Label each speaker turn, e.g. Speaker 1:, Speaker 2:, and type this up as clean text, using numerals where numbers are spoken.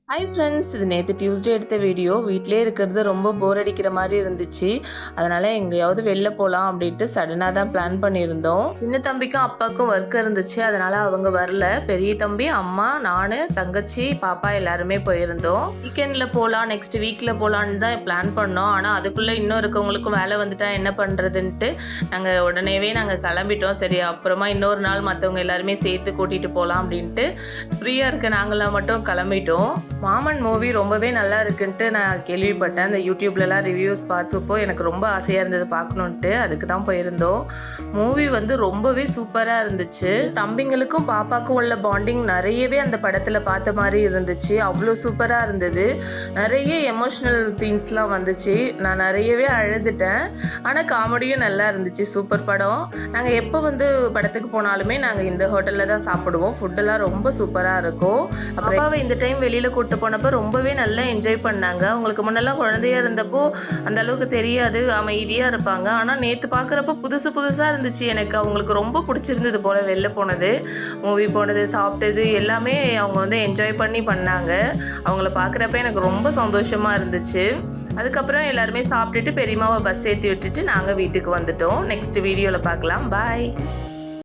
Speaker 1: Hi friends, இது நேற்று Tuesday எடுத்த வீடியோ. வீட்டிலே இருக்கிறது ரொம்ப போர் அடிக்கிற மாதிரி இருந்துச்சு. அதனால் எங்கேயாவது வெளில போகலாம் அப்படின்ட்டு சடனாக தான் பிளான் பண்ணியிருந்தோம். சின்ன தம்பிக்கும் அப்பாவுக்கும் ஒர்க் இருந்துச்சு, அதனால் அவங்க வரல. பெரிய தம்பி, அம்மா, நான், தங்கச்சி, பாப்பா எல்லாருமே போயிருந்தோம். வீக்கெண்டில் போகலாம், நெக்ஸ்ட் வீக்கில் போகலான்னு தான் பிளான் பண்ணோம். ஆனால் அதுக்குள்ளே இன்னும் இருக்கவங்களுக்கும் வேலை வந்துட்டா என்ன பண்ணுறதுன்ட்டு நாங்கள் கிளம்பிட்டோம். சரி, அப்புறமா இன்னொரு நாள் மற்றவங்க எல்லாருமே சேர்த்து கூட்டிகிட்டு போகலாம் அப்படின்ட்டு ஃப்ரீயாக இருக்க நாங்களாம் மட்டும் கிளம்பிட்டோம். மாமன் மூவி ரொம்பவே நல்லா இருக்குன்ட்டு நான் கேள்விப்பட்டேன். அந்த யூடியூப்லலாம் ரிவ்யூஸ் பார்த்தப்போ எனக்கு ரொம்ப ஆசையாக இருந்தது பார்க்கணுன்ட்டு. அதுக்கு தான் போயிருந்தோம். மூவி வந்து ரொம்பவே சூப்பராக இருந்துச்சு. தம்பிங்களுக்கும் பாப்பாக்கும் உள்ள பாண்டிங் நிறையவே அந்த படத்தில் பார்த்த மாதிரி இருந்துச்சு. அவ்வளோ சூப்பராக இருந்தது. நிறைய எமோஷ்னல் சீன்ஸ்லாம் வந்துச்சு. நான் நிறையவே அழுதுட்டேன். ஆனால் காமெடியும் நல்லா இருந்துச்சு. சூப்பர் படம். நாங்கள் எப்போ வந்து படத்துக்கு போனாலுமே நாங்கள் இந்த ஹோட்டலில் தான் சாப்பிடுவோம். ஃபுட்டெல்லாம் ரொம்ப சூப்பராக இருக்கும். அப்பாவை இந்த டைம் வெளியில் கூட்டு போனப்போ ரொம்பவே நல்லா என்ஜாய் பண்ணாங்க. அவங்களுக்கு முன்னெல்லாம் குழந்தையா இருந்தப்போ அந்த அளவுக்கு தெரியாது, அமைதியாக இருப்பாங்க. ஆனால் நேற்று பார்க்குறப்போ புதுசாக இருந்துச்சு. எனக்கு அவங்களுக்கு ரொம்ப பிடிச்சிருந்தது போல் வெளில போனது, மூவி போனது, சாப்பிட்டது எல்லாமே அவங்க வந்து என்ஜாய் பண்ணாங்க. அவங்கள பார்க்குறப்ப எனக்கு ரொம்ப சந்தோஷமாக இருந்துச்சு. அதுக்கப்புறம் எல்லாருமே சாப்பிட்டுட்டு பெரியம்மாவை பஸ் ஏற்றி விட்டுட்டு நாங்கள் வீட்டுக்கு வந்துட்டோம். நெக்ஸ்ட் வீடியோவில் பார்க்கலாம். பாய்.